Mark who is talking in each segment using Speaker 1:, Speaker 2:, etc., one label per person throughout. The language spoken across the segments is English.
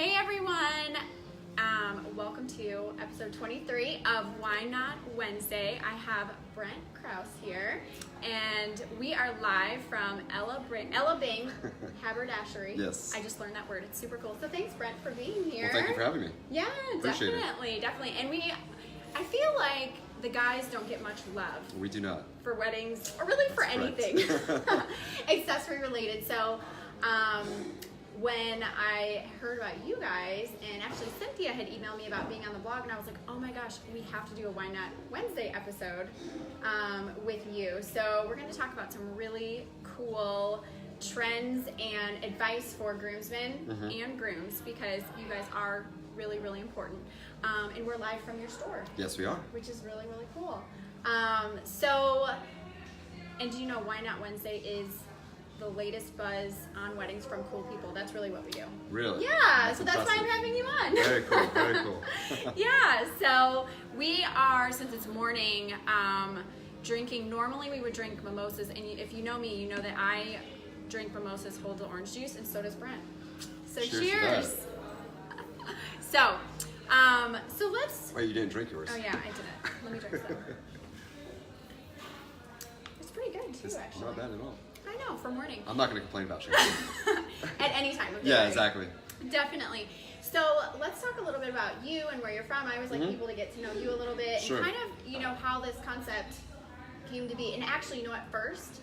Speaker 1: Hey everyone! Welcome to episode 23 of Why Not Wednesday. I have Brent Kraus here, and we are live from Ella Bing Herbadashery.
Speaker 2: Yes.
Speaker 1: I just learned that word. It's super cool. So thanks, Brent, for being here.
Speaker 2: Well, thank you for having me.
Speaker 1: Yeah,
Speaker 2: Appreciate
Speaker 1: definitely. And I feel like the guys don't get much love.
Speaker 2: We do not.
Speaker 1: For weddings, or really for anything accessory related. So, when I heard about you guys, and actually Cynthia had emailed me about being on the blog, and I was like, oh my gosh, we have to do a Why Not Wednesday episode with you. So we're going to talk about some really cool trends and advice for groomsmen and grooms, because you guys are really, really important. And we're live from your store.
Speaker 2: Yes, we are.
Speaker 1: Which is really, really cool. And do you know Why Not Wednesday is the latest buzz on weddings from cool people? That's really what we do.
Speaker 2: Really?
Speaker 1: Yeah, so that's why I'm having you on.
Speaker 2: Very cool, very cool.
Speaker 1: Yeah, so we are, since it's morning, drinking. Normally we would drink mimosas, and if you know me, you know that I drink mimosas whole to orange juice, and so does Brent. So cheers. So let's...
Speaker 2: Wait, you didn't drink yours?
Speaker 1: Oh yeah, I didn't. Let me drink some. It's pretty good too, actually.
Speaker 2: Not bad at all.
Speaker 1: I know, for morning.
Speaker 2: I'm not going to complain about champagne.
Speaker 1: At any time of the
Speaker 2: Yeah,
Speaker 1: day.
Speaker 2: exactly.
Speaker 1: Definitely. So let's talk a little bit about you and where you're from. I always like people to get to know you a little bit,
Speaker 2: Sure.
Speaker 1: and kind of, how this concept came to be. And actually, at first,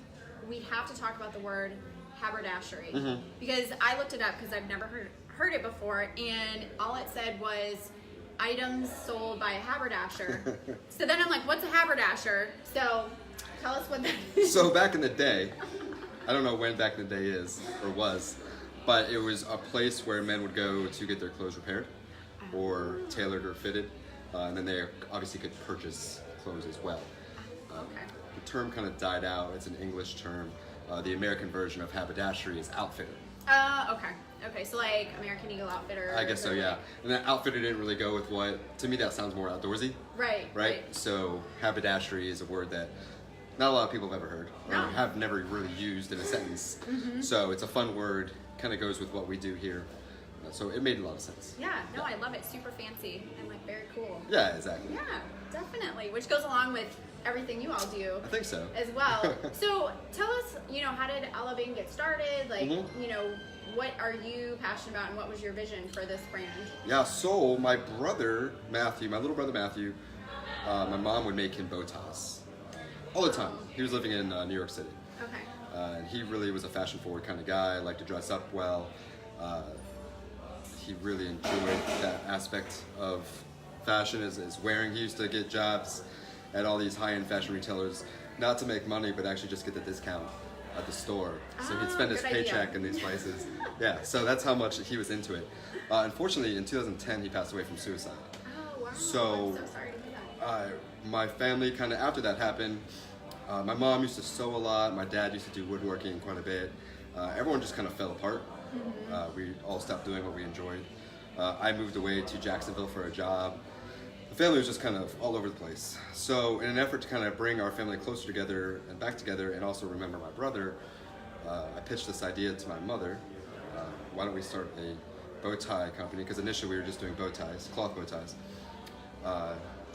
Speaker 1: we have to talk about the word haberdashery, because I looked it up because I've never heard it before, and all it said was items sold by a haberdasher. So then I'm like, what's a haberdasher? So tell us what that is.
Speaker 2: So back in the day, I don't know when back in the day is or was, but it was a place where men would go to get their clothes repaired or tailored or fitted, and then they obviously could purchase clothes as well.
Speaker 1: Okay.
Speaker 2: The term kind of died out. It's an English term. The American version of haberdashery is outfitter.
Speaker 1: Okay, so like American Eagle Outfitter.
Speaker 2: I guess so, yeah. And that outfitter didn't really go with what, to me that sounds more outdoorsy.
Speaker 1: Right.
Speaker 2: So haberdashery is a word that not a lot of people have ever heard, or have never really used in a sentence. So it's a fun word, kind of goes with what we do here. So it made a lot of sense.
Speaker 1: Yeah, no, I love it. Super fancy and like very cool.
Speaker 2: Yeah, exactly.
Speaker 1: Yeah, definitely. Which goes along with everything you all do.
Speaker 2: I think so.
Speaker 1: As well. So tell us, how did Ella Bing get started? Like, what are you passionate about, and what was your vision for this brand?
Speaker 2: Yeah, so my brother Matthew, my little brother Matthew, my mom would make him bow ties all the time. He was living in New York City.
Speaker 1: Okay.
Speaker 2: And he really was a fashion-forward kind of guy, liked to dress up well. He really enjoyed that aspect of fashion, is wearing. He used to get jobs at all these high-end fashion retailers, not to make money, but actually just get the discount at the store. So he'd spend his paycheck in these places. Yeah, so that's how much he was into it. Unfortunately, in 2010, he passed away from suicide.
Speaker 1: Oh, wow.
Speaker 2: So,
Speaker 1: I'm so sorry to hear that.
Speaker 2: My family, kind of after that happened, my mom used to sew a lot, my dad used to do woodworking quite a bit. Everyone just kind of fell apart. We all stopped doing what we enjoyed. I moved away to Jacksonville for a job. The family was just kind of all over the place. So in an effort to kind of bring our family closer together and back together, and also remember my brother, I pitched this idea to my mother. Why don't we start a bow tie company? Because initially we were just doing bow ties, cloth bow ties.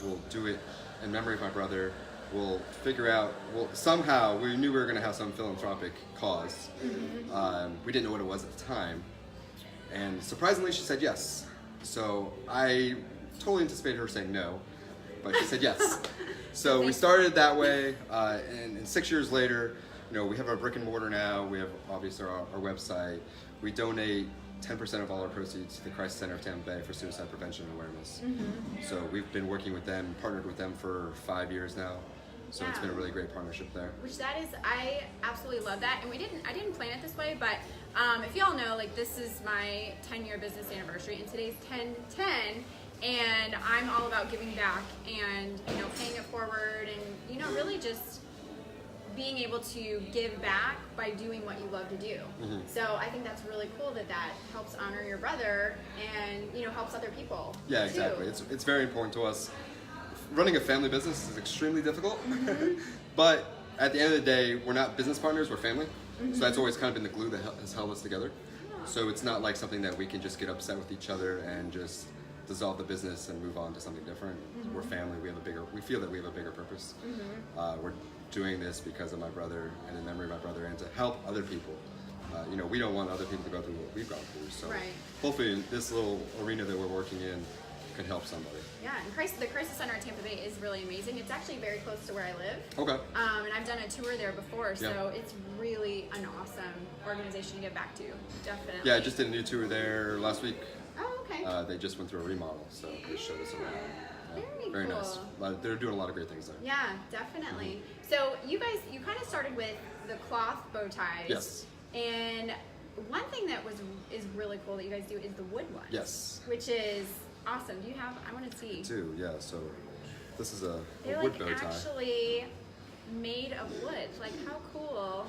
Speaker 2: We'll do it in memory of my brother. We'll figure out, somehow we knew we were going to have some philanthropic cause. We didn't know what it was at the time. And surprisingly, she said yes. So I totally anticipated her saying no, but she said yes. So we started that way, and 6 years later, we have our brick and mortar now. We have obviously our website. We donate 10% of all our proceeds to the Crisis Center of Tampa Bay for suicide prevention and awareness. So we've been working with them, partnered with them for 5 years now. So it's been a really great partnership there.
Speaker 1: Which I absolutely love that. And I didn't plan it this way, but if y'all know, this is my 10-year business anniversary, and today's 10/10, and I'm all about giving back and, paying it forward, and, really just being able to give back by doing what you love to do. So I think that's really cool that helps honor your brother and, helps other people.
Speaker 2: Yeah, exactly.
Speaker 1: Too.
Speaker 2: It's very important to us. Running a family business is extremely difficult, but at the end of the day, we're not business partners, we're family. So that's always kind of been the glue that has held us together. So it's not like something that we can just get upset with each other and just dissolve the business and move on to something different. We're family. We feel that we have a bigger purpose. We're doing this because of my brother and in memory of my brother, and to help other people. We don't want other people to go through what we've gone through. So hopefully this little arena that we're working in can help somebody.
Speaker 1: Yeah, and the Crisis Center in Tampa Bay is really amazing. It's actually very close to where I live.
Speaker 2: Okay.
Speaker 1: And I've done a tour there before, so it's really an awesome organization to get back to. Definitely.
Speaker 2: Yeah, I just did a new tour there last week.
Speaker 1: Oh, okay.
Speaker 2: They just went through a remodel, so they showed us around.
Speaker 1: Very cool.
Speaker 2: Nice. They're doing a lot of great things there.
Speaker 1: Yeah, definitely. So you kind of started with the cloth bow ties.
Speaker 2: Yes.
Speaker 1: And one thing that is really cool that you guys do is the wood ones.
Speaker 2: Yes.
Speaker 1: Which is awesome. Do you have? I want to see.
Speaker 2: I do, yeah. So this is a
Speaker 1: They're
Speaker 2: wood bow tie.
Speaker 1: actually made of wood. Like, how cool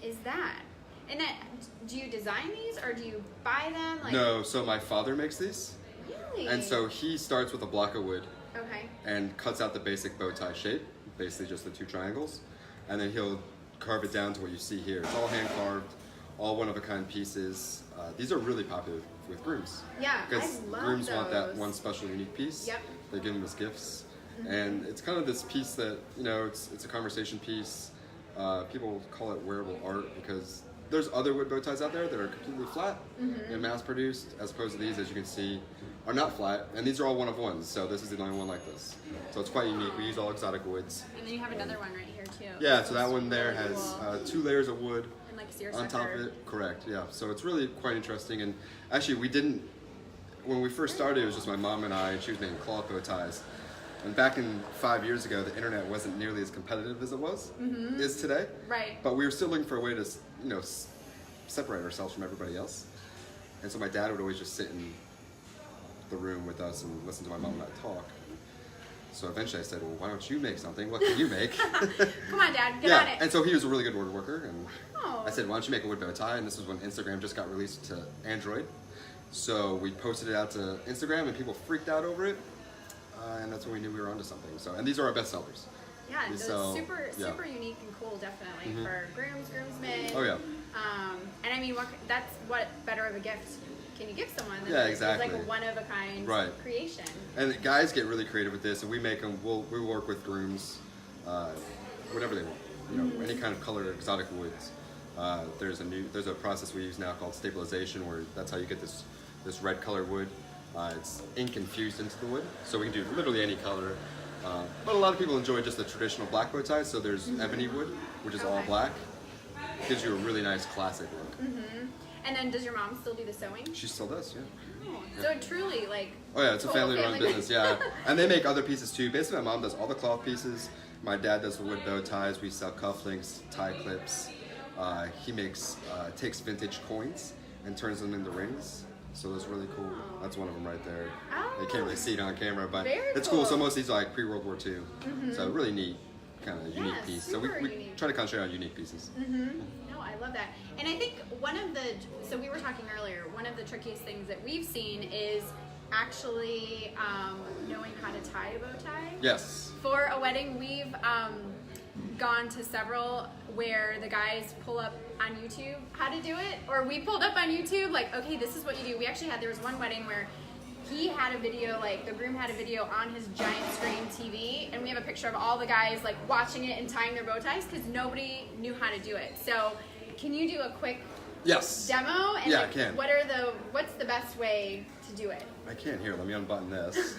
Speaker 1: is that? And then, do you design these or do you buy them? Like,
Speaker 2: No, so my father makes these.
Speaker 1: Really?
Speaker 2: And so he starts with a block of wood
Speaker 1: Okay.
Speaker 2: and cuts out the basic bow tie shape, basically just the two triangles, and then he'll carve it down to what you see here. It's all hand carved, all one-of-a-kind pieces. These are really popular with grooms.
Speaker 1: Yeah,
Speaker 2: Because
Speaker 1: I love
Speaker 2: grooms
Speaker 1: those.
Speaker 2: want that one special unique piece.
Speaker 1: Yep.
Speaker 2: They give them as gifts. And it's kind of this piece that, it's a conversation piece. People call it wearable art because there's other wood bow ties out there that are completely flat and mass-produced, as opposed to these, as you can see, are not flat. And these are all one-of-ones, so this is the only one like this. So it's quite unique. We use all exotic woods.
Speaker 1: And then you have another one right here too.
Speaker 2: Yeah, so that one there
Speaker 1: Really
Speaker 2: has
Speaker 1: cool.
Speaker 2: 2 layers of wood
Speaker 1: And like
Speaker 2: on top of it. Correct, yeah. So it's really quite interesting. And actually, when we first started, it was just my mom and I, and she was making cloth bow ties. And back in 5 years ago, the internet wasn't nearly as competitive as it is today.
Speaker 1: Right.
Speaker 2: But we were still looking for a way to, separate ourselves from everybody else. And so my dad would always just sit in the room with us and listen to my mom and I talk. So eventually I said, well, why don't you make something? What can you make?
Speaker 1: Come on, Dad, get on it.
Speaker 2: And so he was a really good woodworker. And
Speaker 1: Oh.
Speaker 2: I said, why don't you make a wood bow tie? And this was when Instagram just got released to Android. So we posted it out to Instagram and people freaked out over it. And that's when we knew we were onto something. So, and these are our best sellers.
Speaker 1: Yeah,
Speaker 2: We
Speaker 1: it's
Speaker 2: sell-
Speaker 1: super unique and cool, definitely for groomsmen.
Speaker 2: Oh, yeah.
Speaker 1: And I mean, that's what better of a gift can you give someone than
Speaker 2: Yeah, exactly.
Speaker 1: like a one of a kind
Speaker 2: Right.
Speaker 1: creation?
Speaker 2: And guys get really creative with this, and we make them. We work with grooms, whatever they want. Any kind of color exotic woods. There's a process we use now called stabilization, where that's how you get this red colored wood. It's ink infused into the wood, so we can do literally any color. But a lot of people enjoy just the traditional black bow ties. So there's ebony wood, which is all black. Gives you a really nice classic look.
Speaker 1: And then, does your mom still do the sewing?
Speaker 2: She still does, yeah.
Speaker 1: Oh, so truly, like.
Speaker 2: Oh yeah, it's a
Speaker 1: total
Speaker 2: family-run business, yeah. And they make other pieces too. Basically, my mom does all the cloth pieces. My dad does the wood bow ties. We sell cufflinks, tie clips. He takes vintage coins and turns them into rings. So that's really cool. That's one of them right there.
Speaker 1: Oh.
Speaker 2: You can't really see it on camera, but
Speaker 1: Very
Speaker 2: it's cool. So
Speaker 1: cool.
Speaker 2: most of these are like pre-World War II. So really neat, kind of unique piece. So
Speaker 1: super
Speaker 2: we
Speaker 1: unique.
Speaker 2: try to concentrate on unique pieces.
Speaker 1: No, I love that. And I think so we were talking earlier, one of the trickiest things that we've seen is actually knowing how to tie a bow tie.
Speaker 2: Yes.
Speaker 1: For a wedding, we've gone to several where the guys pull up on YouTube how to do it, or we pulled up on YouTube, like, okay, this is what you do. There was one wedding where he had a video, like the groom had a video on his giant screen TV, and we have a picture of all the guys like watching it and tying their bow ties because nobody knew how to do it. So can you do a quick
Speaker 2: Yes.
Speaker 1: demo? And
Speaker 2: Yeah,
Speaker 1: like,
Speaker 2: I can.
Speaker 1: What's the best way to do it?
Speaker 2: I can't hear. Let me unbutton this.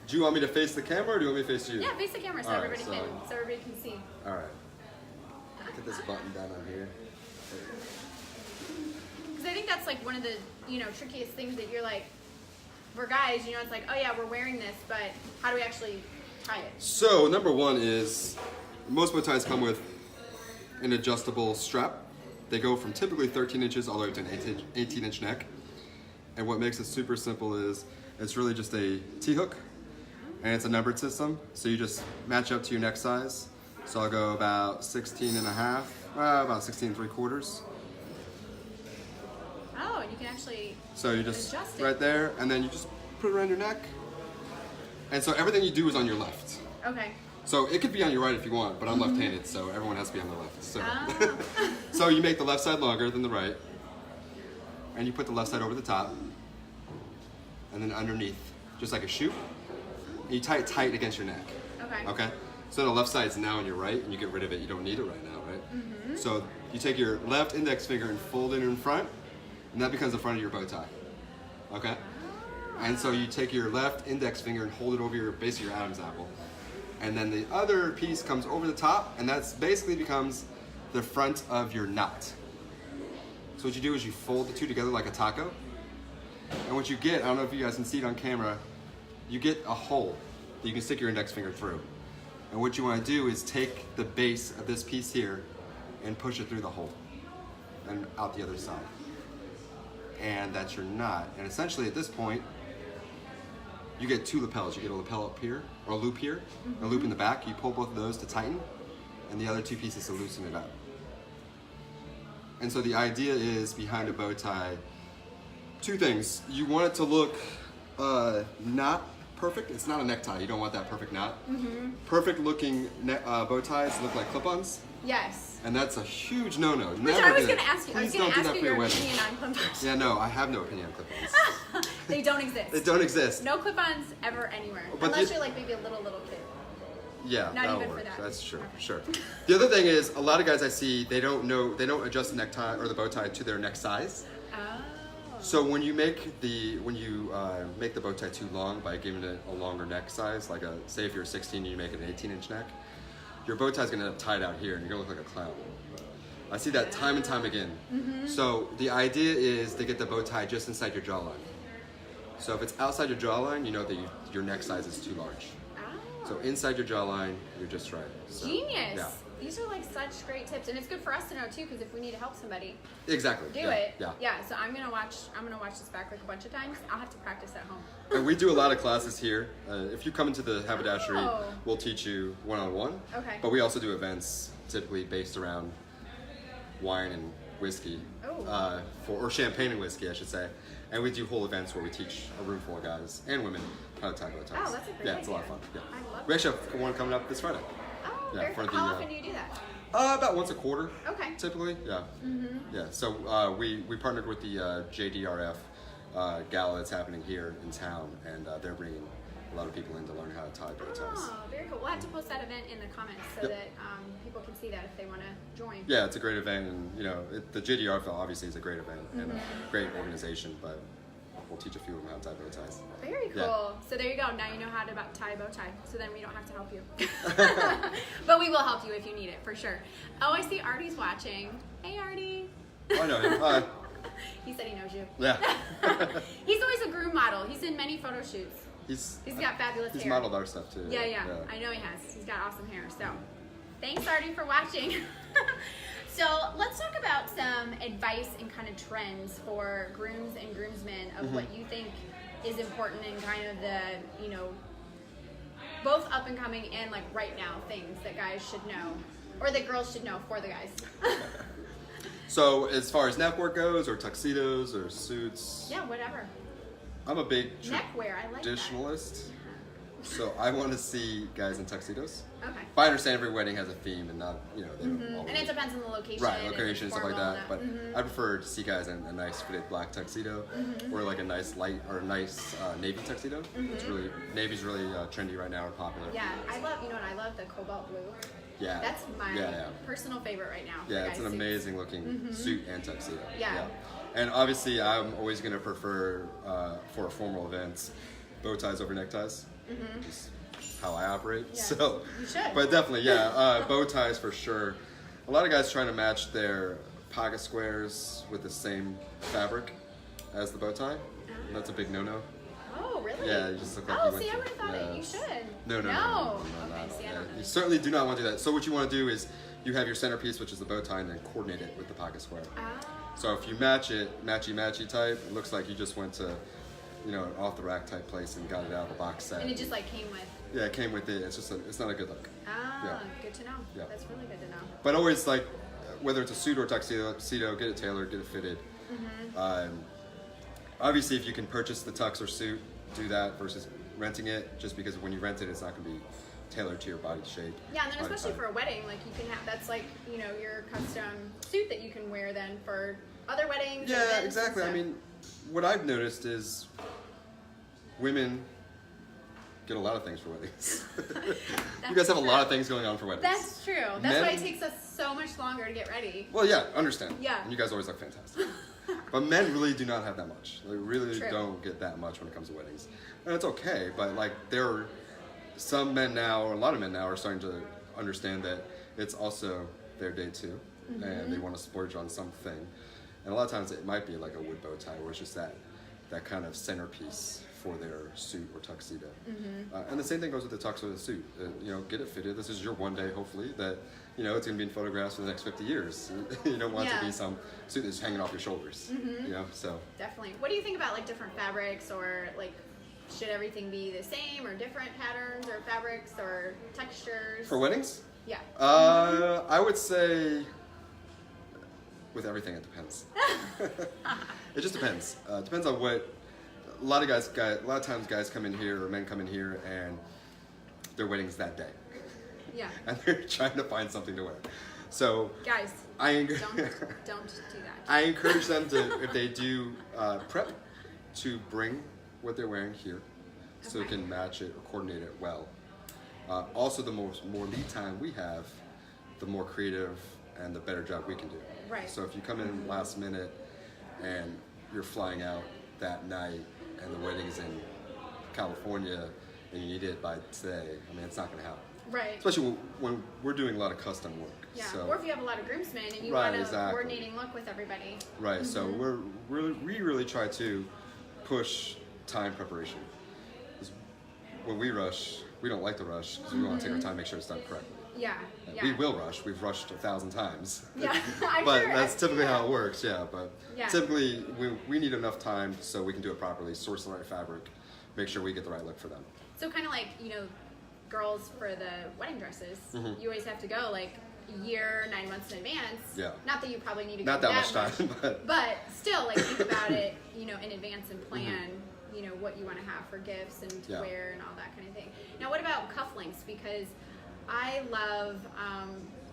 Speaker 2: Do you want me to face the camera, or do you want me to face you?
Speaker 1: Yeah, face the camera so
Speaker 2: All right,
Speaker 1: everybody can see.
Speaker 2: All right. Get this button down on here.
Speaker 1: Because I think that's like one of the trickiest things that you're like, for guys, it's like, oh yeah, we're wearing this, but how do we actually tie it?
Speaker 2: So number one is most bow ties come with an adjustable strap. They go from typically 13 inches all the way up to an 18-inch neck. And what makes it super simple is it's really just a T-hook, and it's a numbered system. So you just match up to your neck size. So I'll go about 16 and a half, about 16 3/4.
Speaker 1: Oh, and you can actually
Speaker 2: So you just
Speaker 1: adjust it.
Speaker 2: right there, and then you just put it around your neck. And so everything you do is on your left.
Speaker 1: Okay.
Speaker 2: So it could be on your right if you want, but I'm left-handed, so everyone has to be on the left. So,
Speaker 1: Oh.
Speaker 2: so you make the left side longer than the right, and you put the left side over the top, and then underneath, just like a shoe, and you tie it tight against your neck.
Speaker 1: Okay.
Speaker 2: Okay? So the left side's now on your right, and you get rid of it. You don't need it right now, right? So you take your left index finger and fold it in front, and that becomes the front of your bow tie. Okay? And so you take your left index finger and hold it over your base of your Adam's apple. And then the other piece comes over the top, and that's basically becomes the front of your knot. So what you do is you fold the two together like a taco. And what you get, I don't know if you guys can see it on camera, you get a hole that you can stick your index finger through. And what you want to do is take the base of this piece here and push it through the hole and out the other side. And that's your knot. And essentially at this point, you get two lapels. You get a lapel up here, or a loop here, and a loop in the back. You pull both of those to tighten, and the other two pieces to loosen it up. And so the idea is, behind a bow tie, two things. You want it to look not perfect. It's not a necktie. You don't want that perfect knot. Perfect looking bow ties look like clip-ons.
Speaker 1: Yes.
Speaker 2: And that's a huge no-no.
Speaker 1: Which I was going to ask you. I was going to ask you your opinion on clip-ons.
Speaker 2: Yeah, no, I have no opinion on clip-ons.
Speaker 1: They don't exist.
Speaker 2: They don't exist.
Speaker 1: No clip-ons ever anywhere.
Speaker 2: But
Speaker 1: Unless you're like maybe a little kid.
Speaker 2: Yeah,
Speaker 1: Not
Speaker 2: that'll
Speaker 1: even
Speaker 2: work.
Speaker 1: for that.
Speaker 2: That's true,
Speaker 1: Okay.
Speaker 2: sure. The other thing is, a lot of guys I see, they don't adjust the necktie or the bow tie to their neck size.
Speaker 1: Oh.
Speaker 2: So when you make the bow tie too long by giving it a longer neck size, like say if you're 16 and you make it an 18-inch neck, your bow tie is going to end up tied out here and you're going to look like a clown. I see that time and time again. So the idea is to get the bow tie just inside your jawline. So if it's outside your jawline, you know that your neck size is too large. So inside your jawline, you're just right. So,
Speaker 1: Genius.
Speaker 2: Yeah.
Speaker 1: These are like such great tips, and it's good for us to know too, because if we need to help somebody
Speaker 2: Exactly.
Speaker 1: do
Speaker 2: yeah.
Speaker 1: it,
Speaker 2: Yeah.
Speaker 1: So I'm gonna watch this back like a bunch of times. I'll have to practice at home.
Speaker 2: And we do a lot of classes here. If you come into the haberdashery,
Speaker 1: Oh.
Speaker 2: we'll teach you one-on-one.
Speaker 1: Okay.
Speaker 2: But we also do events typically based around wine and whiskey,
Speaker 1: Oh.
Speaker 2: or champagne and whiskey, I should say. And we do whole events where we teach a room full of guys and women how to tie bow ties.
Speaker 1: Oh, that's a great
Speaker 2: Yeah, it's a lot of
Speaker 1: idea.
Speaker 2: fun. Yeah.
Speaker 1: I love
Speaker 2: We actually have one coming up this Friday.
Speaker 1: Oh,
Speaker 2: Yeah,
Speaker 1: very
Speaker 2: for
Speaker 1: cool.
Speaker 2: the,
Speaker 1: How often do you do that?
Speaker 2: About once a quarter.
Speaker 1: Okay.
Speaker 2: Typically, yeah. Yeah. So we partnered with the JDRF gala that's happening here in town, and they're bringing a lot of people in to learn how to tie bow ties.
Speaker 1: Oh, very cool. We'll have to post that event in the comments so
Speaker 2: Yep.
Speaker 1: that people can see that if they want to join.
Speaker 2: Yeah, it's a great event, and the JDRF obviously is a great event and a great organization, but we'll teach a few of them how to tie bow ties.
Speaker 1: Very cool.
Speaker 2: Yeah.
Speaker 1: So there you go. Now you know how to tie a bow tie. So then we don't have to help you. But we will help you if you need it, for sure. Oh, I see Artie's watching. Hey, Artie.
Speaker 2: I know him. Hi.
Speaker 1: He said he knows you.
Speaker 2: Yeah.
Speaker 1: He's always a groom model. He's in many photo shoots.
Speaker 2: He's
Speaker 1: got fabulous
Speaker 2: He's
Speaker 1: hair.
Speaker 2: modeled our stuff too.
Speaker 1: Yeah. I know he has. He's got awesome hair. So thanks, Artie, for watching. So let's talk about some advice and kind of trends for grooms and groomsmen of what you think is important and kind of the, both up and coming and like right now things that guys should know or that girls should know for the guys.
Speaker 2: So as far as neckwear goes, or tuxedos, or suits,
Speaker 1: Yeah, whatever.
Speaker 2: I'm a big
Speaker 1: Neckwear, I like that.
Speaker 2: traditionalist. So I want to see guys in tuxedos.
Speaker 1: Okay.
Speaker 2: But I understand every wedding has a theme and not, they don't always.
Speaker 1: And it depends on the location.
Speaker 2: Right,
Speaker 1: and
Speaker 2: location and stuff like
Speaker 1: formal
Speaker 2: that.
Speaker 1: and
Speaker 2: But I prefer to see guys in a nice fitted black tuxedo, or like a nice light or a nice navy tuxedo. It's really navy's really trendy right now or popular.
Speaker 1: Yeah, I love the cobalt blue.
Speaker 2: Yeah.
Speaker 1: That's my
Speaker 2: Yeah.
Speaker 1: personal favorite right now.
Speaker 2: Yeah,
Speaker 1: for
Speaker 2: it's
Speaker 1: guys'
Speaker 2: an
Speaker 1: suits.
Speaker 2: amazing looking suit and tuxedo.
Speaker 1: Yeah.
Speaker 2: And obviously, I'm always going to prefer for formal events bow ties over neckties. Just how I operate.
Speaker 1: Yeah,
Speaker 2: So,
Speaker 1: you should.
Speaker 2: but definitely, bow ties for sure. A lot of guys trying to match their pocket squares with the same fabric as the bow tie. And that's a big no-no.
Speaker 1: Oh, really?
Speaker 2: Yeah, you just look like
Speaker 1: Oh,
Speaker 2: you went
Speaker 1: see, I
Speaker 2: to-
Speaker 1: would have thought
Speaker 2: yeah.
Speaker 1: you should.
Speaker 2: No.
Speaker 1: Okay,
Speaker 2: not
Speaker 1: see, I
Speaker 2: at all.
Speaker 1: don't know.
Speaker 2: You certainly do not want to do that. So what you want to do is you have your centerpiece, which is the bow tie, and then coordinate it with the pocket square.
Speaker 1: Ah.
Speaker 2: So if you match it, matchy type, it looks like you just went to, an off-the-rack type place and got it out of the box set.
Speaker 1: And it just like came with.
Speaker 2: Yeah, it came with it. It's not a good look.
Speaker 1: Ah,
Speaker 2: Yeah.
Speaker 1: good to know.
Speaker 2: Yeah.
Speaker 1: That's really good to know.
Speaker 2: But always whether it's a suit or tuxedo, get it tailored, get it fitted. Obviously, if you can purchase the tux or suit, do that versus renting it. Just because when you rent it, it's not going to be tailored to your body shape.
Speaker 1: Yeah, and then
Speaker 2: body
Speaker 1: especially
Speaker 2: type.
Speaker 1: for a wedding, like you can have, that's like, you know, your custom suit that you can wear then for other weddings.
Speaker 2: Yeah,
Speaker 1: events
Speaker 2: exactly.
Speaker 1: and
Speaker 2: I
Speaker 1: stuff.
Speaker 2: mean, what I've noticed is women get a lot of things for weddings. You guys have a lot of things going on for weddings.
Speaker 1: That's true. That's
Speaker 2: Men-
Speaker 1: why it takes us so much longer to get ready.
Speaker 2: Well, yeah, understand.
Speaker 1: Yeah.
Speaker 2: And you guys always look fantastic. But men really do not have that much. They really
Speaker 1: True.
Speaker 2: don't get that much when it comes to weddings. And it's okay, but like there are some men now, or a lot of men now, are starting to understand that it's also their day too. And they want to splurge on something. And a lot of times it might be like a wood bow tie, where it's just that kind of centerpiece for their suit or tuxedo. And the same thing goes with the tux or the suit. You know, get it fitted. This is your one day, hopefully, that, you know, it's going to be in photographs for the next 50 years. You don't want it to be some suit that's hanging off your shoulders, you know, so.
Speaker 1: Definitely. What do you think about like different fabrics, or like should everything be the same or different patterns or fabrics or textures?
Speaker 2: For weddings?
Speaker 1: Yeah.
Speaker 2: I would say with everything, it depends. It just depends. Depends on what. A lot of times guys come in here, or men come in here, and their wedding's that day,
Speaker 1: Yeah.
Speaker 2: and they're trying to find something to wear. So
Speaker 1: Guys, don't do that.
Speaker 2: I encourage them to, if they do prep, to bring what they're wearing here, so they
Speaker 1: Okay.
Speaker 2: can match it or coordinate it well. Also, the more lead time we have, the more creative and the better job we can do.
Speaker 1: Right.
Speaker 2: So if you come in last minute and you're flying out that night and the wedding's in California and you need it by today, I mean, it's not going to happen.
Speaker 1: Right.
Speaker 2: Especially when we're doing a lot of custom work.
Speaker 1: Yeah.
Speaker 2: So,
Speaker 1: Or if you have a lot of groomsmen and you
Speaker 2: Right,
Speaker 1: want a
Speaker 2: exactly.
Speaker 1: coordinating look with everybody.
Speaker 2: right. So we really try to push time preparation. 'Cause when we rush, we don't like to rush because we want to take our time, make sure it's done correctly.
Speaker 1: Yeah. Yeah.
Speaker 2: We will rush. We've rushed 1,000 times.
Speaker 1: Yeah. I'm
Speaker 2: But
Speaker 1: sure.
Speaker 2: that's typically how it works, yeah. But
Speaker 1: Yeah.
Speaker 2: typically, we need enough time so we can do it properly, source the right fabric, make sure we get the right look for them.
Speaker 1: So kind of like, you know, girls for the wedding dresses, you always have to go like a year, 9 months in advance.
Speaker 2: Yeah.
Speaker 1: Not that you probably need to go
Speaker 2: Not that much time,
Speaker 1: but still, like, think about it, you know, in advance and plan, you know, what you want to have for gifts and to
Speaker 2: Yeah.
Speaker 1: wear and all that kind of thing. Now, what about cufflinks? Because I love,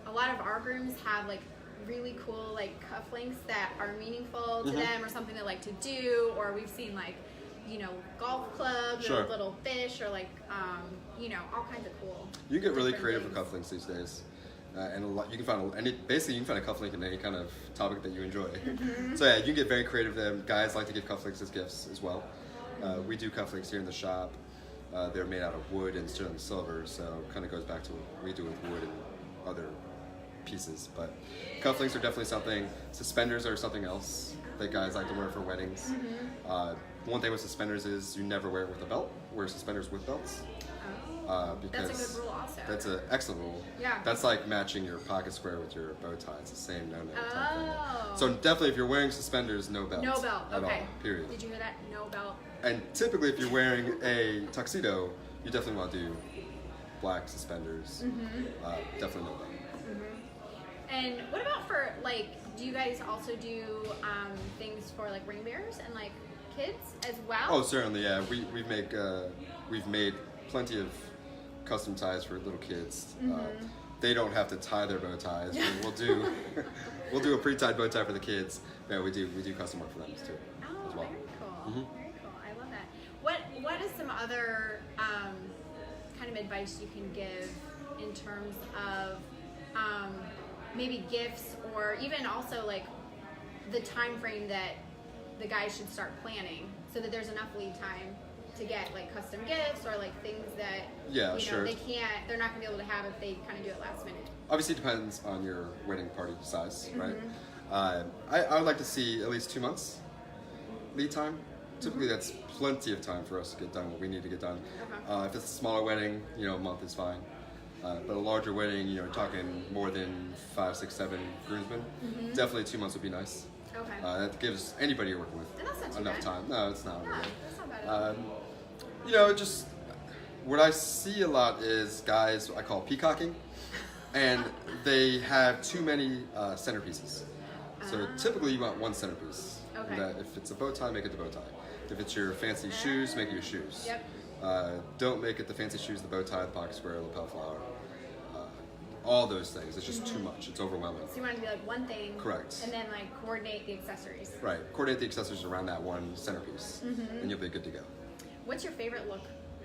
Speaker 1: a lot of our grooms have like really cool like cufflinks that are meaningful to them, or something they like to do, or we've seen like, you know, golf clubs
Speaker 2: Sure.
Speaker 1: or little fish, or like, you know, all kinds of cool.
Speaker 2: You get really
Speaker 1: different
Speaker 2: creative
Speaker 1: things.
Speaker 2: with cufflinks these days. And a lot, you can find basically you can find a cufflink in any kind of topic that you enjoy. So yeah, you can get very creative with them. Guys like to give cufflinks as gifts as well. We do cufflinks here in the shop. They're made out of wood and sterling silver, so it kind of goes back to what we do with wood and other pieces. But cufflinks are definitely something. Suspenders are something else that guys like to wear for weddings. One thing with suspenders is you never wear it with a belt. Wear suspenders with belts. Because
Speaker 1: That's a good rule also.
Speaker 2: That's an excellent rule.
Speaker 1: Yeah.
Speaker 2: That's like matching your pocket square with your bow tie. It's the same no-no type
Speaker 1: Oh.
Speaker 2: thing. So definitely if you're wearing suspenders, no belt.
Speaker 1: No belt,
Speaker 2: At
Speaker 1: okay.
Speaker 2: all, period.
Speaker 1: Did you hear that? No belt.
Speaker 2: And typically if you're wearing a tuxedo, you definitely want to do black suspenders. Definitely no belt.
Speaker 1: And what about for like, do you guys also do things for like ring bearers and like kids as well?
Speaker 2: Oh, certainly, yeah. We've made plenty of custom ties for little kids. They don't have to tie their bow ties. We'll do a pre-tied bow tie for the kids. Yeah, we do custom work for them too.
Speaker 1: Oh,
Speaker 2: as well.
Speaker 1: very cool. Very cool. I love that. What is some other kind of advice you can give in terms of maybe gifts, or even also like the time frame that the guys should start planning, so that there's enough lead time to get like custom gifts or like things that
Speaker 2: sure.
Speaker 1: they're not gonna be able to have if they kind of do it last minute.
Speaker 2: Obviously, it depends on your wedding party size, right? I would like to see at least 2 months lead time. Typically, that's plenty of time for us to get done what we need to get done.
Speaker 1: Okay.
Speaker 2: If it's a smaller wedding, a month is fine. But a larger wedding, you're talking more than 5, 6, 7 groomsmen. Definitely 2 months would be nice.
Speaker 1: Okay.
Speaker 2: That gives anybody you're working with
Speaker 1: And that's not too
Speaker 2: enough
Speaker 1: bad.
Speaker 2: time. No, it's not
Speaker 1: Yeah,
Speaker 2: really.
Speaker 1: that's not bad at all.
Speaker 2: Just what I see a lot is guys I call peacocking, and they have too many centerpieces. So typically you want one centerpiece.
Speaker 1: Okay.
Speaker 2: That if it's a bow tie, make it the bow tie. If it's your fancy shoes, make it your shoes.
Speaker 1: Yep.
Speaker 2: Don't make it the fancy shoes, the bow tie, the pocket square, lapel flower. All those things. It's just too much. It's overwhelming.
Speaker 1: So you want it to be like one thing.
Speaker 2: Correct.
Speaker 1: And then like coordinate the accessories.
Speaker 2: Right. Coordinate the accessories around that one centerpiece, and you'll be good to go.
Speaker 1: What's your favorite look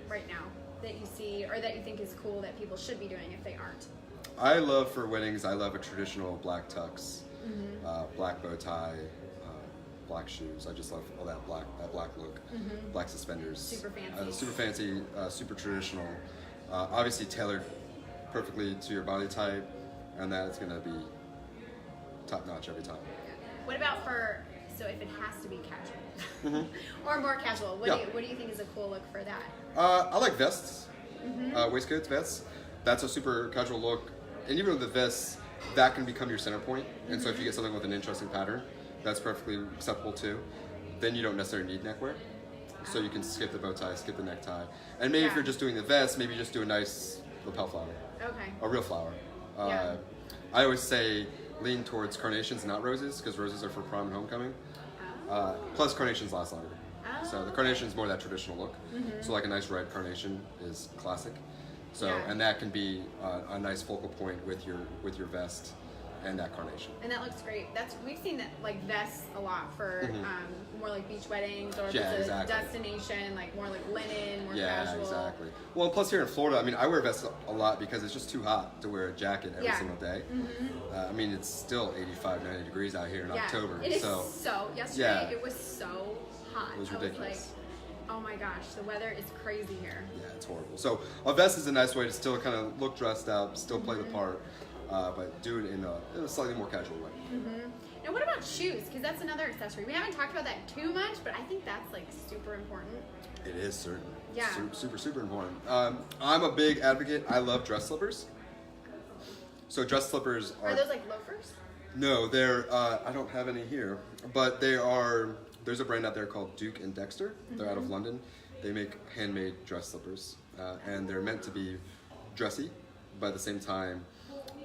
Speaker 1: right now that you see or that you think is cool that people should be doing if they aren't?
Speaker 2: I love for weddings, I love a traditional black tux, black bow tie, black shoes. I just love all that black look, black suspenders.
Speaker 1: Super fancy.
Speaker 2: Super fancy, super traditional. Obviously tailored perfectly to your body type, and that is going to be top notch every time.
Speaker 1: What about so if it has to be casual or more casual, what do you think is a cool look for that?
Speaker 2: I like vests, waistcoats, vests. That's a super casual look, and even with the vests, that can become your center point. And so if you get something with an interesting pattern, that's perfectly acceptable too. Then you don't necessarily need neckwear, so you can skip the bow tie, skip the necktie, and maybe if you're just doing the vest, maybe just do a nice lapel flower.
Speaker 1: Okay.
Speaker 2: A real flower. I always say lean towards carnations, not roses, because roses are for prom and homecoming. Plus carnations last longer. So the carnation is more that traditional look. So like a nice red carnation is classic. So and that can be a nice focal point with your vest and that carnation.
Speaker 1: And that looks great. We've seen that like vests a lot for more like beach weddings or if it's a destination, like more like linen, more casual.
Speaker 2: Yeah, exactly. Well, and plus here in Florida, I mean, I wear vests a lot because it's just too hot to wear a jacket every single day. I mean, it's still 85, 90 degrees out here in October.
Speaker 1: It is yesterday it was so hot.
Speaker 2: It was ridiculous.
Speaker 1: I was like, oh my gosh, the weather is crazy here.
Speaker 2: Yeah, it's horrible. So a vest is a nice way to still kind of look dressed up, still play the part, but do it in a slightly more casual way.
Speaker 1: Now what about shoes? Because that's another accessory. We haven't talked about that too much, but I think that's like super important.
Speaker 2: It is certainly.
Speaker 1: Yeah.
Speaker 2: Super important. I'm a big advocate. I love dress slippers. So dress slippers
Speaker 1: Are those like loafers?
Speaker 2: No, they're, I don't have any here, but there's a brand out there called Duke and Dexter. They're out of London. They make handmade dress slippers, and they're meant to be dressy, but at the same time,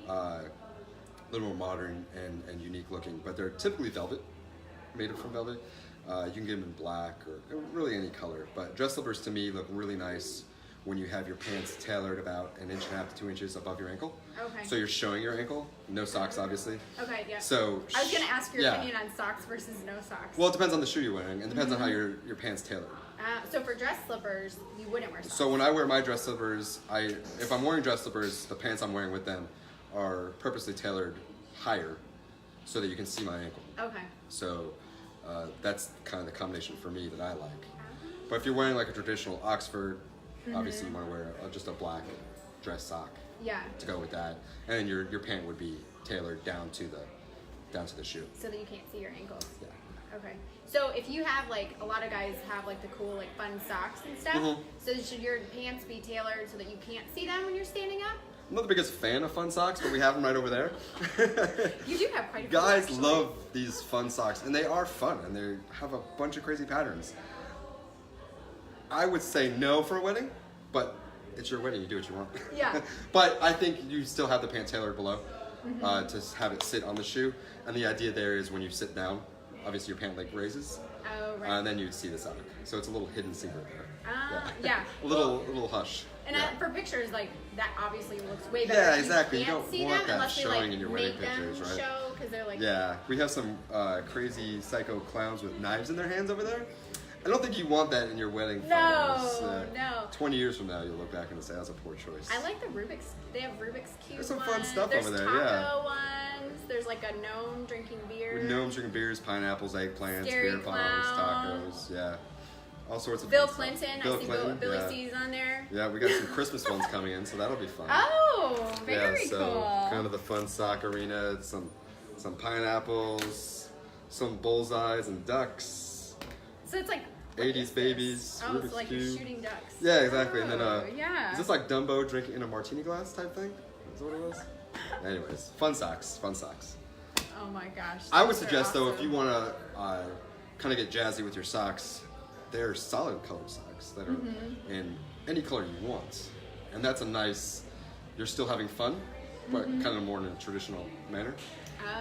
Speaker 2: a little more modern and unique looking, but they're typically velvet, made from velvet. You can get them in black or really any color, but dress slippers to me look really nice when you have your pants tailored about 1.5 inches to 2 inches above your ankle. Okay. So you're showing your ankle, no socks obviously.
Speaker 1: Okay, yeah.
Speaker 2: So
Speaker 1: I was gonna ask your opinion on socks versus no socks.
Speaker 2: Well, it depends on the shoe you're wearing, and depends on how your pants tailored.
Speaker 1: So for dress slippers, you wouldn't wear socks.
Speaker 2: So when I wear my dress slippers, if I'm wearing dress slippers, the pants I'm wearing with them are purposely tailored higher so that you can see my ankle. Okay. So that's kind of the combination for me that I like. But if you're wearing like a traditional Oxford, obviously you want to wear just a black dress sock to go with that, and then your pant would be tailored down to the shoe.
Speaker 1: So that you can't see your ankles. Yeah. Okay. So if you have like a lot of guys have like the cool like fun socks and stuff, so should your pants be tailored so that you can't see them when you're standing up?
Speaker 2: I'm not the biggest fan of fun socks, but we have them right over there.
Speaker 1: You do have quite a few.
Speaker 2: Guys love these fun socks, and they are fun, and they have a bunch of crazy patterns. I would say no for a wedding, but it's your wedding, you do what you want. Yeah. But I think you still have the pant tailored below to have it sit on the shoe, and the idea there is when you sit down, obviously your pant leg raises, and then you'd see the sock. So it's a little hidden secret there. A little hush.
Speaker 1: And for pictures, like that obviously looks way better.
Speaker 2: Yeah, exactly.
Speaker 1: You
Speaker 2: don't
Speaker 1: see
Speaker 2: want
Speaker 1: them
Speaker 2: that showing in your wedding
Speaker 1: make
Speaker 2: pictures,
Speaker 1: them
Speaker 2: right?
Speaker 1: show because they're like.
Speaker 2: Yeah, we have some crazy psycho clowns with knives in their hands over there. I don't think you want that in your wedding photos.
Speaker 1: No.
Speaker 2: 20 years from now, you'll look back and say that's a poor choice.
Speaker 1: I like the Rubik's. They have Rubik's Cube.
Speaker 2: There's some fun stuff over there.
Speaker 1: There's taco ones. There's like a gnome drinking beer.
Speaker 2: With gnomes drinking beers, pineapples, eggplants, beer
Speaker 1: clown.
Speaker 2: bombs, tacos. Yeah. All sorts of
Speaker 1: Bill
Speaker 2: fun
Speaker 1: Clinton.
Speaker 2: Stuff.
Speaker 1: I see Billy C's on there.
Speaker 2: Yeah, we got some Christmas ones coming in, so that'll be fun.
Speaker 1: Oh, very cool.
Speaker 2: Kind of the fun sock arena. Some pineapples, some bullseyes and ducks.
Speaker 1: So it's like
Speaker 2: 80s babies.
Speaker 1: Oh,
Speaker 2: Rubik's
Speaker 1: so like
Speaker 2: Cube.
Speaker 1: you're shooting ducks.
Speaker 2: Yeah, exactly. And then
Speaker 1: is
Speaker 2: this like Dumbo drinking in a martini glass type thing? Is that what it was? Anyways, fun socks.
Speaker 1: Oh my gosh.
Speaker 2: I would suggest though, if you want to kind of get jazzy with your socks, they're solid colored socks that are in any color you want, and that's a nice. You're still having fun, but kind of more in a traditional manner.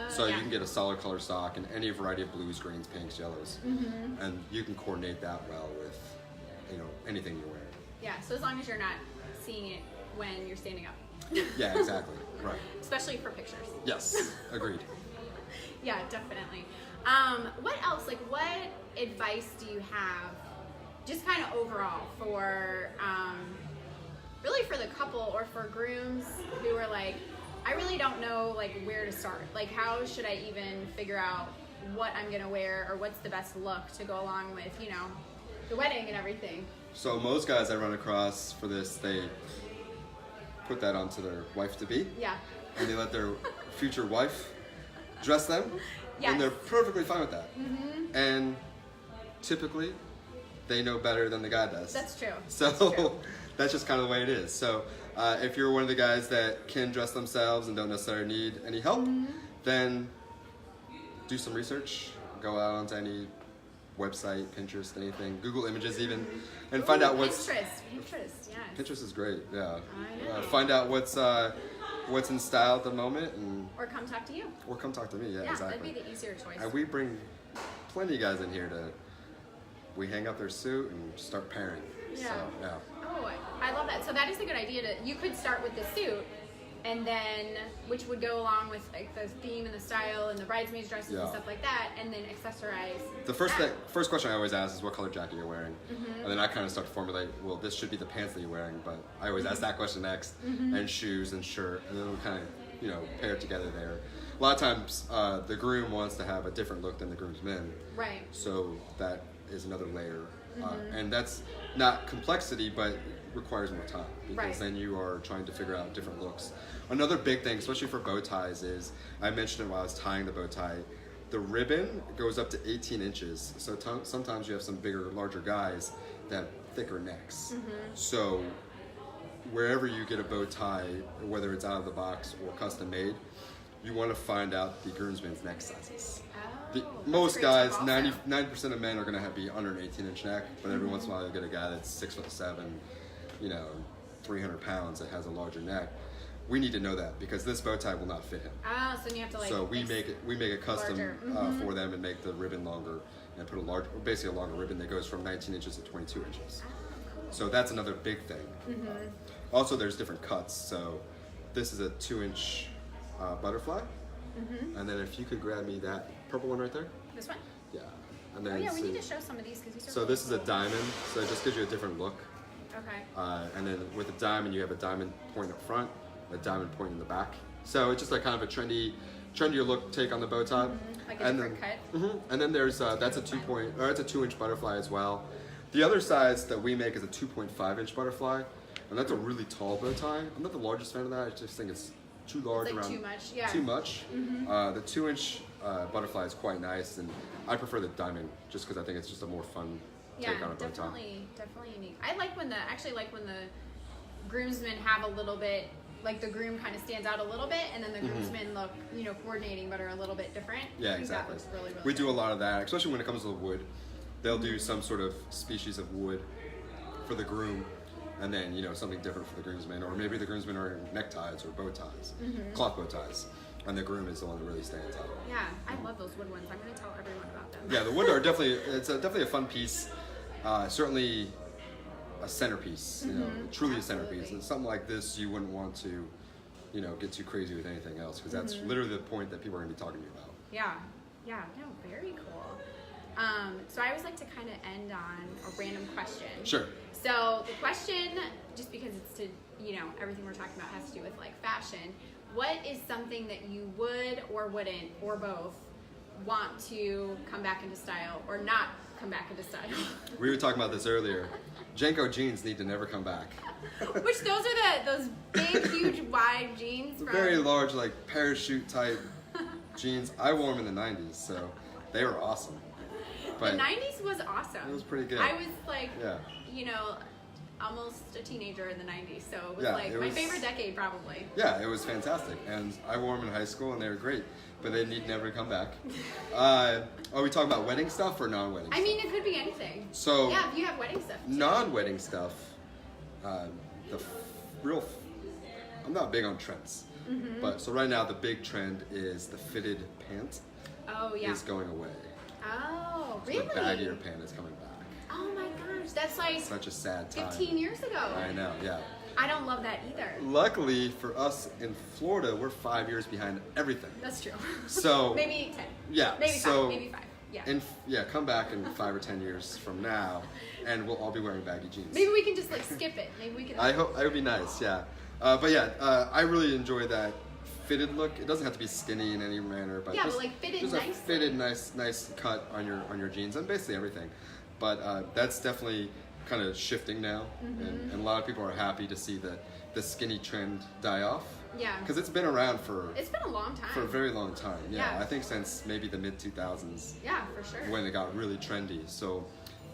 Speaker 2: So you can get a solid color sock in any variety of blues, greens, pinks, yellows, and you can coordinate that well with, anything you're wearing.
Speaker 1: Yeah, so as long as you're not seeing it when you're standing up.
Speaker 2: Yeah, exactly. Right.
Speaker 1: Especially for pictures.
Speaker 2: Yes, agreed.
Speaker 1: Yeah, definitely. What else? Like, what advice do you have, just kind of overall, for really for the couple or for grooms who are like, I really don't know like where to start. Like, how should I even figure out what I'm gonna wear or what's the best look to go along with, you know, the wedding and everything?
Speaker 2: So most guys I run across for this, they put that onto their wife to be.
Speaker 1: Yeah.
Speaker 2: And they let their future wife dress them.
Speaker 1: Yes.
Speaker 2: And they're perfectly fine with that.
Speaker 1: Mm-hmm.
Speaker 2: And typically, they know better than the guy does.
Speaker 1: That's true.
Speaker 2: So
Speaker 1: That's true.
Speaker 2: that's just kind of the way it is. So if you're one of the guys that can dress themselves and don't necessarily need any help,
Speaker 1: Mm-hmm.
Speaker 2: then do some research. Go out onto any website, Pinterest, anything, Google Images even, and find out what's...
Speaker 1: Pinterest, yes.
Speaker 2: Pinterest is great, yeah.
Speaker 1: I know.
Speaker 2: Find out what's in style at the moment, and
Speaker 1: Or come talk to you.
Speaker 2: or come talk to me, yeah,
Speaker 1: Yeah,
Speaker 2: exactly.
Speaker 1: that'd be the easier choice.
Speaker 2: And we bring plenty of guys in here we hang up their suit and start pairing.
Speaker 1: Yeah.
Speaker 2: So, yeah.
Speaker 1: Oh, I love that. So that is a good idea. You could start with the suit, and then which would go along with like the theme and the style and the bridesmaids dresses
Speaker 2: Yeah.
Speaker 1: and stuff like that, and then accessorize.
Speaker 2: The first question I always ask is what color jacket you're wearing,
Speaker 1: Mm-hmm.
Speaker 2: and then I kind of start to formulate. Well, this should be the pants that you're wearing, but I always ask that question next,
Speaker 1: Mm-hmm.
Speaker 2: and shoes and shirt, and then we kind of pair together there. A lot of times, the groom wants to have a different look than the groomsmen,
Speaker 1: Right.
Speaker 2: so that is another layer,
Speaker 1: Mm-hmm.
Speaker 2: and that's not complexity, but requires more time because
Speaker 1: Right.
Speaker 2: then you are trying to figure out different looks. Another big thing, especially for bow ties, is I mentioned it while I was tying the bow tie. The ribbon goes up to 18 inches. So sometimes you have some bigger, larger guys that have thicker necks.
Speaker 1: Mm-hmm.
Speaker 2: So wherever you get a bow tie, whether it's out of the box or custom made, you want to find out the groomsmen's neck sizes.
Speaker 1: Oh, that's
Speaker 2: Most
Speaker 1: great
Speaker 2: guys,
Speaker 1: stuff also.
Speaker 2: 90% of men are going to be under an 18-inch neck, but every once in a while you get a guy that's 6'7", 300 pounds that has a larger neck. We need to know that because this bow tie will not fit him.
Speaker 1: Ah, so then you have to like.
Speaker 2: So we make it custom
Speaker 1: larger. Mm-hmm.
Speaker 2: for them and make the ribbon longer and put basically a longer ribbon that goes from 19 inches to 22 inches.
Speaker 1: Ah, cool.
Speaker 2: So that's another big thing.
Speaker 1: Mm-hmm.
Speaker 2: Also, there's different cuts. So this is a 2-inch butterfly,
Speaker 1: Mm-hmm.
Speaker 2: and then if you could grab me that purple one right there.
Speaker 1: This one?
Speaker 2: Yeah. And then
Speaker 1: Oh yeah, we
Speaker 2: see-
Speaker 1: need to show some of these because these are.
Speaker 2: So
Speaker 1: really
Speaker 2: this is a
Speaker 1: cool.
Speaker 2: diamond, so it just gives you a different look.
Speaker 1: Okay.
Speaker 2: And then with a diamond, you have a diamond point up front, a diamond point in the back. So it's just like kind of a trendier look take on the bow tie.
Speaker 1: Mm-hmm. Like a
Speaker 2: and
Speaker 1: different
Speaker 2: then,
Speaker 1: cut.
Speaker 2: And then there's that's a 2-inch butterfly as well. The other size that we make is a 2.5-inch butterfly, and that's a really tall bow tie. I'm not the largest fan of that. I just think it's too large
Speaker 1: It's like
Speaker 2: around.
Speaker 1: too much, yeah.
Speaker 2: Too much. The 2-inch butterfly is quite nice, and I prefer the diamond just because I think it's just a more fun
Speaker 1: Yeah,
Speaker 2: take on a bow tie.
Speaker 1: definitely unique. I like when the groomsmen have a little bit, like the groom kind of stands out a little bit, and then the groomsmen look, coordinating, but are a little bit different.
Speaker 2: Yeah,
Speaker 1: I think
Speaker 2: exactly.
Speaker 1: That looks really, really
Speaker 2: We
Speaker 1: good.
Speaker 2: do a lot of that, especially when it comes to the wood. They'll do some sort of species of wood for the groom, and then something different for the groomsmen, or maybe the groomsmen are in neckties or bow ties, cloth bow ties, and the groom is the one that really stands out.
Speaker 1: Yeah, I love those wood ones. I'm going to tell everyone about them.
Speaker 2: Yeah, the wood are definitely a fun piece. Certainly a centerpiece, truly a centerpiece.
Speaker 1: Absolutely.
Speaker 2: And something like this, you wouldn't want to, get too crazy with anything else, because that's literally the point that people are going to be talking to you about.
Speaker 1: Yeah, no, very cool. So I always like to kind of end on a random question.
Speaker 2: Sure.
Speaker 1: So the question, just because it's to, everything we're talking about has to do with like fashion, what is something that you would or wouldn't, or both, want to come back into style or not come back into style?
Speaker 2: We were talking about this earlier. Janko jeans need to never come back.
Speaker 1: Which those are those big, huge, wide jeans from...
Speaker 2: Very large, like parachute type jeans. I wore them in the 90s, so they were awesome. But
Speaker 1: the 90s was awesome.
Speaker 2: It was pretty good.
Speaker 1: I was like,
Speaker 2: Yeah.
Speaker 1: almost a teenager in the 90s, so it was
Speaker 2: Yeah,
Speaker 1: like
Speaker 2: it
Speaker 1: my
Speaker 2: was-
Speaker 1: favorite decade probably.
Speaker 2: Yeah, it was fantastic, and I wore them in high school, and they were great. But they need never to come back. Are we talking about wedding stuff or non-wedding?
Speaker 1: I mean, it could be anything.
Speaker 2: So
Speaker 1: Yeah, if you have wedding stuff. too.
Speaker 2: non-wedding stuff, I'm not big on trends. But so right now the big trend is the fitted pant
Speaker 1: Oh, yeah.
Speaker 2: is going away.
Speaker 1: Oh,
Speaker 2: So
Speaker 1: really?
Speaker 2: the baggier pant is coming back.
Speaker 1: Oh my gosh, That's like
Speaker 2: such a sad time.
Speaker 1: 15 years ago.
Speaker 2: I know, yeah.
Speaker 1: I don't love that either.
Speaker 2: Luckily for us in Florida, we're 5 years behind everything.
Speaker 1: That's true.
Speaker 2: So
Speaker 1: maybe 10.
Speaker 2: Yeah.
Speaker 1: Maybe
Speaker 2: so
Speaker 1: 5. Maybe 5. Yeah.
Speaker 2: Come back in 5 or 10 years from now, and we'll all be wearing baggy jeans.
Speaker 1: Maybe we can just like skip it. Maybe we can.
Speaker 2: I hope it would be nice. Yeah. But yeah, I really enjoy that fitted look. It doesn't have to be skinny in any manner, but
Speaker 1: yeah,
Speaker 2: just,
Speaker 1: but like fitted
Speaker 2: just
Speaker 1: nicely.
Speaker 2: a fitted, nice cut on your jeans and basically everything. But that's definitely kind of shifting now, and a lot of people are happy to see the skinny trend die off.
Speaker 1: Yeah.
Speaker 2: Because it's been around
Speaker 1: It's been a long time.
Speaker 2: for a very long time. Yeah.
Speaker 1: Yeah.
Speaker 2: I think since maybe the mid 2000s.
Speaker 1: Yeah, for sure.
Speaker 2: When it got really trendy. So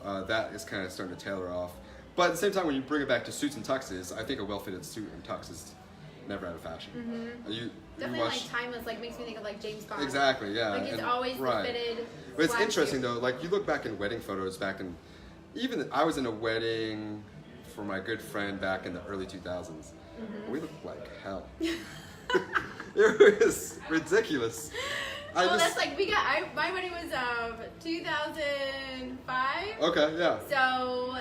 Speaker 2: that is kind of starting to tailor off. But at the same time, when you bring it back to suits and tuxes, I think a well-fitted suit and tux is never out of fashion. You
Speaker 1: Definitely
Speaker 2: watch,
Speaker 1: like timeless. Like makes me think of like James Bond.
Speaker 2: Exactly. Yeah.
Speaker 1: Like it's
Speaker 2: and,
Speaker 1: always
Speaker 2: right.
Speaker 1: the fitted.
Speaker 2: But it's
Speaker 1: flat
Speaker 2: interesting
Speaker 1: suit.
Speaker 2: though. Like you look back in wedding photos back in, even I was in a wedding for my good friend back in the early 2000s. We looked like hell. It was ridiculous.
Speaker 1: That's like my wedding was 2005.
Speaker 2: Okay, yeah.
Speaker 1: So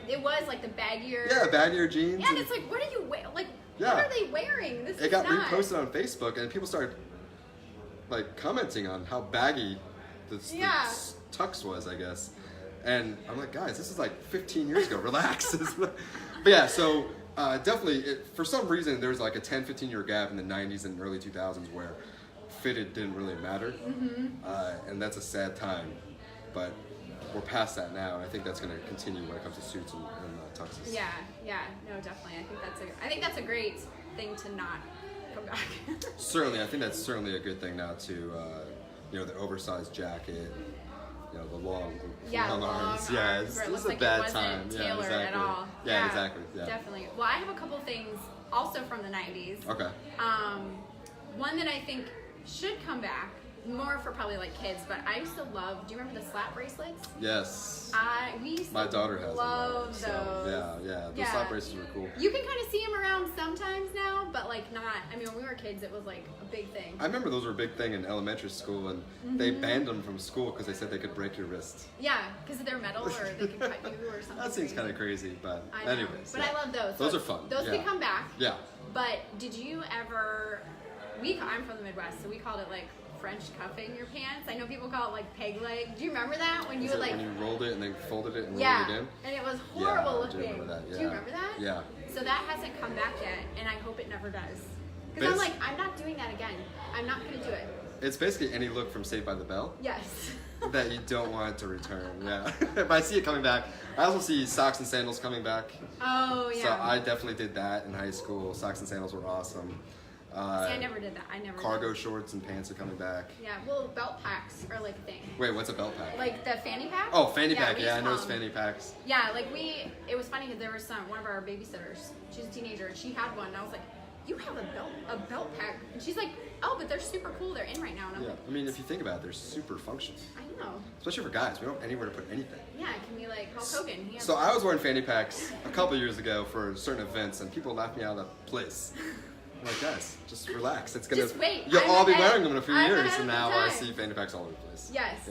Speaker 1: it was like the baggier.
Speaker 2: Yeah, baggier jeans.
Speaker 1: Yeah, and it's like, what are you wearing? Like,
Speaker 2: Yeah.
Speaker 1: what are they wearing? This
Speaker 2: It
Speaker 1: is
Speaker 2: got
Speaker 1: not.
Speaker 2: reposted on Facebook, and people started like commenting on how baggy the
Speaker 1: Yeah.
Speaker 2: tux was, I guess. And I'm like, guys, this is like 15 years ago. Relax. But yeah, so definitely, for some reason, there's like a 10, 15-year gap in the 90s and early 2000s where fitted didn't really matter. And that's a sad time. But we're past that now, and I think that's going to continue when it comes to suits and tuxes.
Speaker 1: Yeah, no, definitely. I think that's a great thing to not come back.
Speaker 2: Certainly, I think that's certainly a good thing now to, the oversized jacket, the long arms. Yeah,
Speaker 1: arms where it
Speaker 2: this is
Speaker 1: looks
Speaker 2: a
Speaker 1: like
Speaker 2: bad
Speaker 1: it wasn't
Speaker 2: time.
Speaker 1: tailored
Speaker 2: Yeah, exactly.
Speaker 1: at all.
Speaker 2: Yeah, exactly. Yeah.
Speaker 1: Definitely. Well, I have a couple things also from the 90s.
Speaker 2: Okay.
Speaker 1: One that I think should come back, more for probably like kids, but I used to love, do you remember the slap bracelets?
Speaker 2: Yes.
Speaker 1: We used
Speaker 2: My
Speaker 1: to
Speaker 2: daughter has
Speaker 1: love
Speaker 2: those.
Speaker 1: those.
Speaker 2: So, yeah. Those slap bracelets were cool.
Speaker 1: You can kind of see them around sometimes now, but like not, I mean, when we were kids, it was like a big thing.
Speaker 2: I remember those were a big thing in elementary school, and they banned them from school because they said they could break your wrist.
Speaker 1: Yeah, because they're metal or they could cut you or something.
Speaker 2: That seems kind of crazy, but
Speaker 1: I know.
Speaker 2: anyways.
Speaker 1: But
Speaker 2: yeah.
Speaker 1: I love those.
Speaker 2: Those are fun.
Speaker 1: Those could come back.
Speaker 2: Yeah.
Speaker 1: But did you ever, I'm from the Midwest, so we called it like French cuffing your pants. I know people call it like peg leg. Do you remember that? When you would like...
Speaker 2: when you rolled it and then folded it and
Speaker 1: yeah,
Speaker 2: rolled it in?
Speaker 1: and it was horrible
Speaker 2: I
Speaker 1: looking.
Speaker 2: do remember that. Yeah.
Speaker 1: Do you remember that?
Speaker 2: Yeah.
Speaker 1: So that hasn't come back yet, and I hope it never does. Because I'm like, I'm not doing that again. I'm not going to do it.
Speaker 2: It's basically any look from Saved by the Bell.
Speaker 1: Yes.
Speaker 2: That you don't want it to return. Yeah. But I see it coming back. I also see socks and sandals coming back.
Speaker 1: Oh, yeah.
Speaker 2: So I definitely did that in high school. Socks and sandals were awesome.
Speaker 1: See, I never did that.
Speaker 2: Cargo shorts and pants are coming back.
Speaker 1: Yeah, well, belt packs are like a thing.
Speaker 2: Wait, what's a belt pack?
Speaker 1: Like the fanny pack?
Speaker 2: Oh, fanny pack.
Speaker 1: we
Speaker 2: Yeah, I
Speaker 1: used
Speaker 2: know
Speaker 1: to
Speaker 2: it's
Speaker 1: call 'em.
Speaker 2: fanny packs.
Speaker 1: Yeah, like it was funny because there was one of our babysitters. She's a teenager and she had one, and I was like, "You have a belt pack?" And she's like, "Oh, but they're super cool. They're in right now." And I'm
Speaker 2: Yeah,
Speaker 1: like,
Speaker 2: I mean, if you think about it, they're super functional.
Speaker 1: I know.
Speaker 2: Especially for guys, we don't have anywhere to put anything.
Speaker 1: Yeah, it can be like Hulk Hogan. He has
Speaker 2: So I was wearing fanny packs a couple years ago for certain events, and people laughed me out of the place. I'm like, guys, just relax. It's gonna.
Speaker 1: Just wait.
Speaker 2: You'll
Speaker 1: I'm
Speaker 2: all be
Speaker 1: ahead.
Speaker 2: wearing them in a few
Speaker 1: I'm
Speaker 2: years,
Speaker 1: ahead
Speaker 2: and
Speaker 1: of the
Speaker 2: now I
Speaker 1: time.
Speaker 2: see fanny packs all over the place.
Speaker 1: Yes.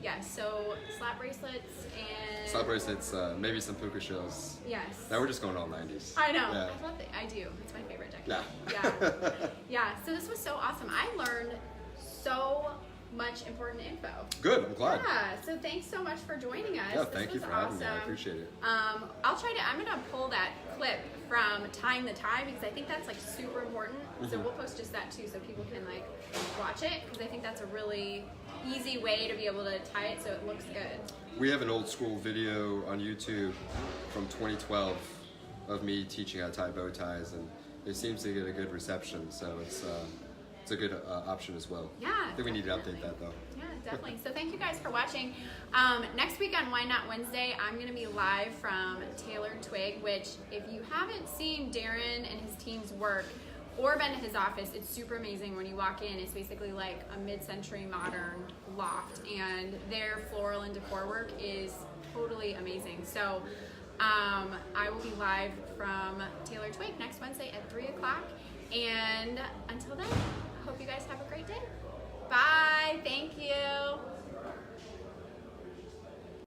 Speaker 2: Yeah.
Speaker 1: So slap bracelets and
Speaker 2: Slap bracelets, maybe some puka shells.
Speaker 1: yes.
Speaker 2: Now we're just going all 90s.
Speaker 1: I know.
Speaker 2: Yeah.
Speaker 1: I love it. I do. It's my favorite decade.
Speaker 2: Yeah.
Speaker 1: Yeah. So this was so awesome. I learned so much important info.
Speaker 2: Good. I'm glad.
Speaker 1: Yeah. So thanks so much for joining us.
Speaker 2: Yeah.
Speaker 1: This
Speaker 2: Thank you
Speaker 1: was
Speaker 2: for having me. I
Speaker 1: awesome.
Speaker 2: appreciate it.
Speaker 1: I'm gonna pull that clip from tying the tie because I think that's like super important. So we'll post just that too, so people can like watch it because I think that's a really easy way to be able to tie it so it looks good.
Speaker 2: We have an old school video on YouTube from 2012 of me teaching how to tie bow ties, and it seems to get a good reception. So it's a good option as well.
Speaker 1: Yeah.
Speaker 2: I think we need to update
Speaker 1: definitely.
Speaker 2: that though.
Speaker 1: Yeah, definitely. So thank you guys for watching. Next week on Why Not Wednesday, I'm going to be live from Tailored Twig, which if you haven't seen Darren and his team's work or been to his office, it's super amazing. When you walk in, it's basically like a mid-century modern loft, and their floral and decor work is totally amazing. So I will be live from Tailored Twig next Wednesday at 3 o'clock. And until then, I hope you guys have a great day. Bye. Thank you.